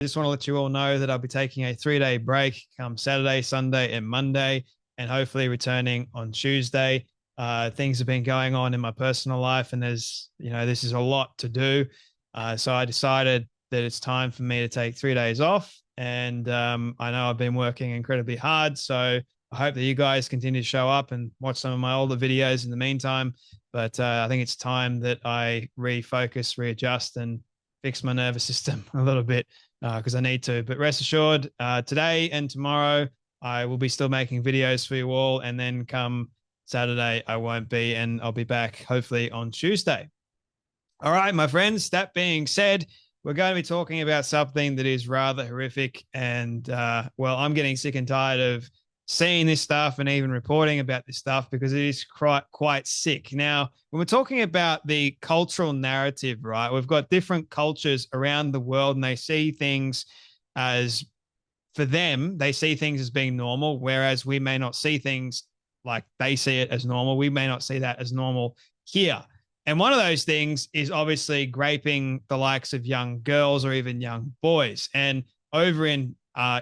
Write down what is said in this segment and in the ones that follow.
Just want to let you all know that I'll be taking a 3-day break come Saturday, Sunday, and Monday, and hopefully returning on Tuesday. Things have been going on in my personal life, and this is a lot to do. So I decided that it's time for me to take 3 days off. And I know I've been working incredibly hard. So I hope that you guys continue to show up and watch some of my older videos in the meantime. But I think it's time that I refocus, readjust, and fix my nervous system a little bit because I need to. But rest assured, today and tomorrow, I will be still making videos for you all. And then come Saturday, I won't be, and I'll be back hopefully on Tuesday. All right, my friends, that being said, we're going to be talking about something that is rather horrific. And, well, I'm getting sick and tired of seeing this stuff and even reporting about this stuff because it is quite sick. Now, when we're talking about the cultural narrative, right, we've got different cultures around the world and they see things as, for them, they see things as being normal, whereas we may not see things like they see it as normal. We may not see that as normal here. And one of those things is obviously graping the likes of young girls or even young boys. And over in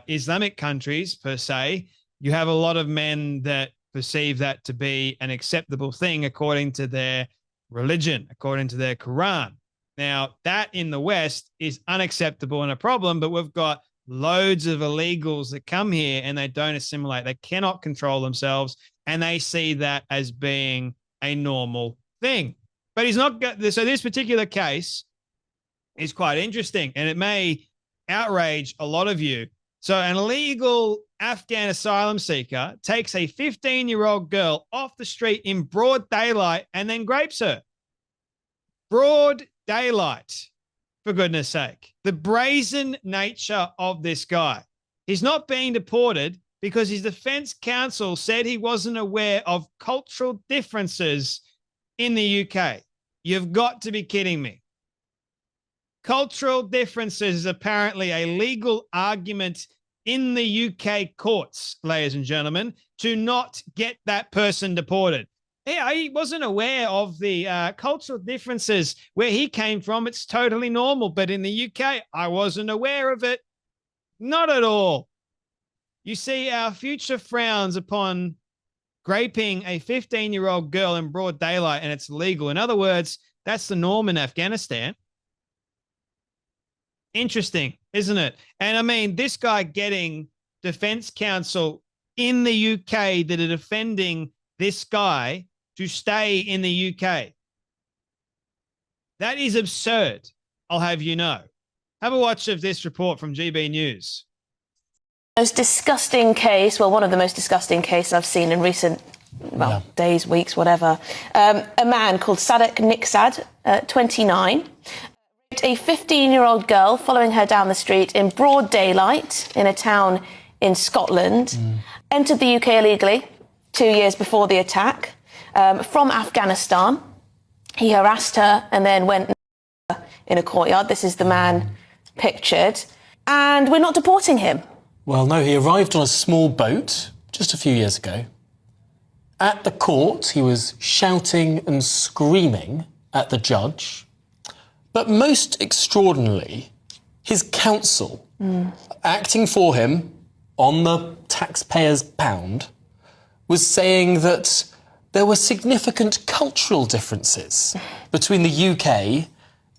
Islamic countries, per se, you have a lot of men that perceive that to be an acceptable thing according to their religion, according to their Quran. Now, that in the West is unacceptable and a problem, but we've got loads of illegals that come here and they don't assimilate. They cannot control themselves, and they see that as being a normal thing. But he's not got this. So this particular case is quite interesting, and it may outrage a lot of you. So an illegal Afghan asylum seeker takes a 15-year-old girl off the street in broad daylight and then grapes her. Broad daylight, for goodness sake. The brazen nature of this guy. He's not being deported because his defense counsel said he wasn't aware of cultural differences in the UK. You've got to be kidding me. Cultural differences is apparently a legal argument in the UK courts, ladies and gentlemen, to not get that person deported. Yeah, he wasn't aware of the cultural differences where he came from. It's totally normal. But in the UK, I wasn't aware of it. Not at all. You see, our future frowns upon graping a 15-year-old girl in broad daylight, and it's legal. In other words, that's the norm in Afghanistan. Interesting, isn't it? And I mean, this guy getting defense counsel in the UK that are defending this guy to stay in the UK. That is absurd, I'll have you know. Have a watch of this report from GB News. Most disgusting case, well, one of the most disgusting cases I've seen in recent days, weeks, whatever. A man called Sadek Niksad, 29, raped a 15-year-old girl following her down the street in broad daylight in a town in Scotland, entered the UK illegally 2 years before the attack from Afghanistan. He harassed her and then went in a courtyard. This is the man pictured. And we're not deporting him. Well, no, he arrived on a small boat just a few years ago. At the court, he was shouting and screaming at the judge. But most extraordinarily, his counsel, acting for him on the taxpayer's pound, was saying that there were significant cultural differences between the UK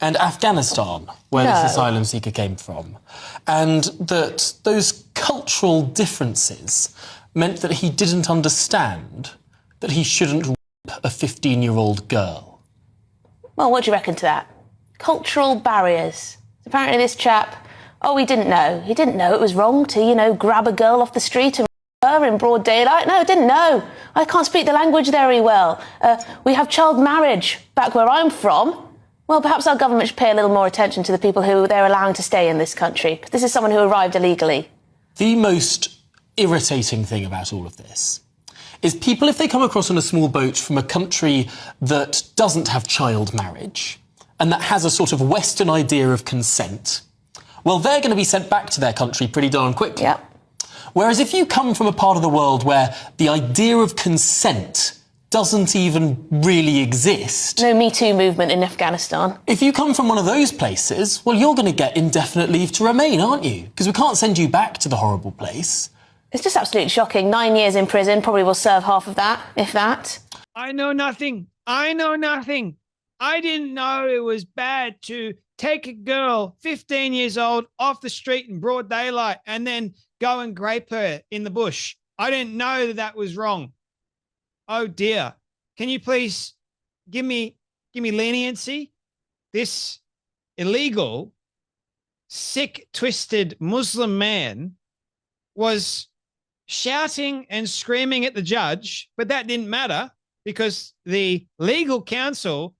and Afghanistan, where this asylum seeker came from, and that those cultural differences meant that he didn't understand that he shouldn't rape a 15-year-old girl. Well, what do you reckon to that? Cultural barriers. Apparently this chap, he didn't know. He didn't know it was wrong to, grab a girl off the street and rape her in broad daylight. No, didn't know. I can't speak the language very well. We have child marriage back where I'm from. Well, perhaps our government should pay a little more attention to the people who they're allowing to stay in this country, because this is someone who arrived illegally. The most irritating thing about all of this is people, if they come across on a small boat from a country that doesn't have child marriage and that has a sort of Western idea of consent, well, they're going to be sent back to their country pretty darn quickly. Yep. Whereas if you come from a part of the world where the idea of consent doesn't even really exist. No Me Too movement in Afghanistan. If you come from one of those places, well, you're going to get indefinite leave to remain, aren't you? Because we can't send you back to the horrible place. It's just absolutely shocking. 9 years in prison, probably will serve half of that, if that. I know nothing. I know nothing. I didn't know it was bad to take a girl, 15 years old, off the street in broad daylight and then go and grape her in the bush. I didn't know that that was wrong. Oh dear. Can you please give me leniency? This illegal, sick, twisted Muslim man was shouting and screaming at the judge, but that didn't matter because the legal counsel,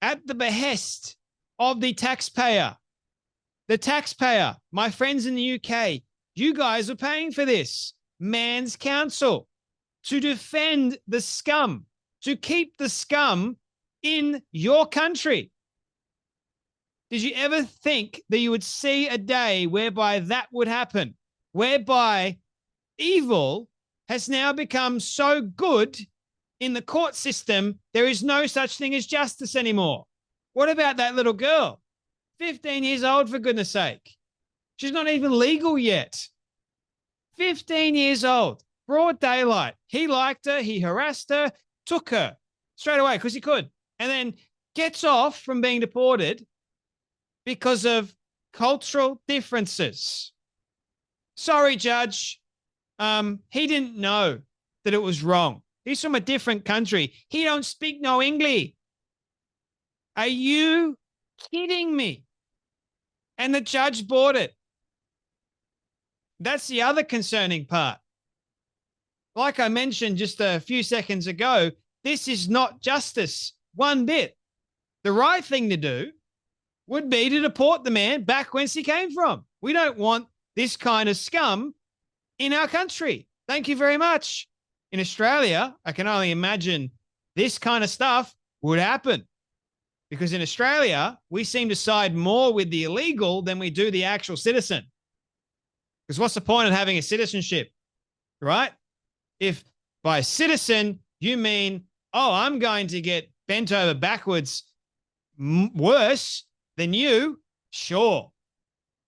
at the behest of the taxpayer, my friends in the UK, you guys are paying for this man's counsel to defend the scum, to keep the scum in your country. Did you ever think that you would see a day whereby that would happen, whereby evil has now become so good in the court system, there is no such thing as justice anymore? What about that little girl? 15 years old, for goodness sake. She's not even legal yet. 15 years old. Broad daylight. He liked her. He harassed her, took her straight away because he could, and then gets off from being deported because of cultural differences. Sorry, Judge. He didn't know that it was wrong. He's from a different country. He don't speak no English. Are you kidding me? And the judge bought it. That's the other concerning part. Like I mentioned just a few seconds ago, this is not justice one bit. The right thing to do would be to deport the man back whence he came from. We don't want this kind of scum in our country. Thank you very much. In Australia, I can only imagine this kind of stuff would happen because in Australia, we seem to side more with the illegal than we do the actual citizen. Because what's the point of having a citizenship, right? If by citizen, you mean, oh, I'm going to get bent over backwards worse than you, sure.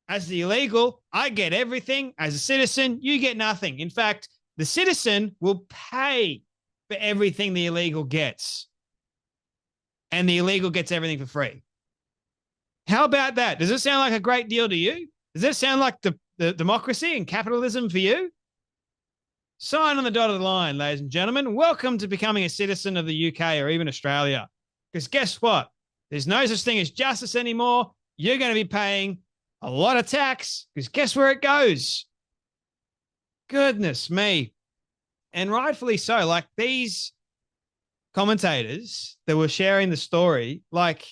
As the illegal, I get everything. As a citizen, you get nothing. In fact, the citizen will pay for everything the illegal gets. And the illegal gets everything for free. How about that? Does it sound like a great deal to you? Does that sound like the democracy and capitalism for you? Sign on the dotted line, ladies and gentlemen. Welcome to becoming a citizen of the UK or even Australia. Because guess what? There's no such thing as justice anymore. You're going to be paying a lot of tax because guess where it goes? Goodness me. And rightfully so. Like these commentators that were sharing the story, like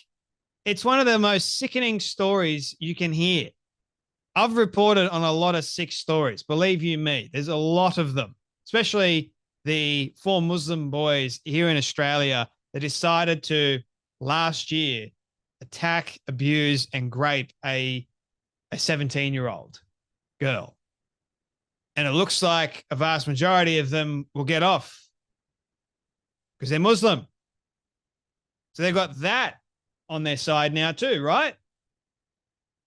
it's one of the most sickening stories you can hear. I've reported on a lot of sick stories. Believe you me, there's a lot of them, especially the 4 Muslim boys here in Australia that decided to last year attack, abuse, and grape a 17-year-old girl. And it looks like a vast majority of them will get off because they're Muslim. So they've got that on their side now too, right?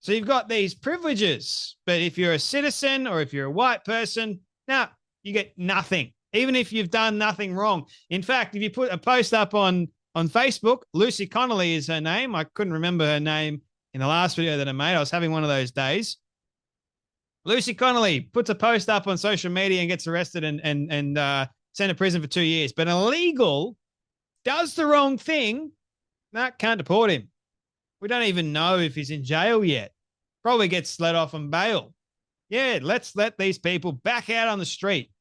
So you've got these privileges, but if you're a citizen or if you're a white person, now you get nothing, even if you've done nothing wrong. In fact, if you put a post up on Facebook, Lucy Connolly is her name. I couldn't remember her name in the last video that I made. I was having one of those days. Lucy Connolly puts a post up on social media and gets arrested and sent to prison for 2 years. But an illegal does the wrong thing, can't deport him. We don't even know if he's in jail yet. Probably gets let off on bail. Yeah, let's let these people back out on the street.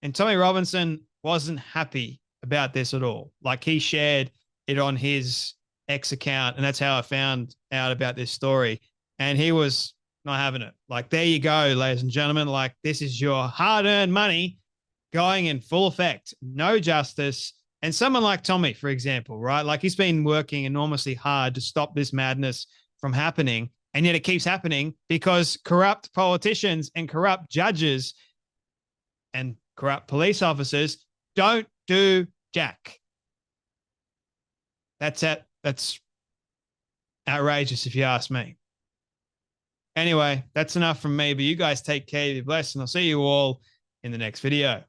And Tommy Robinson wasn't happy about this at all. Like he shared it on his X account, and that's how I found out about this story. And he was not having it. Like, there you go, ladies and gentlemen. Like, this is your hard-earned money going in full effect. No justice. And someone like Tommy, for example, right? Like he's been working enormously hard to stop this madness from happening. And yet it keeps happening because corrupt politicians and corrupt judges and corrupt police officers don't do Jack. That's it. That's outrageous if you ask me. Anyway, that's enough from me, but you guys take care, be blessed, and I'll see you all in the next video.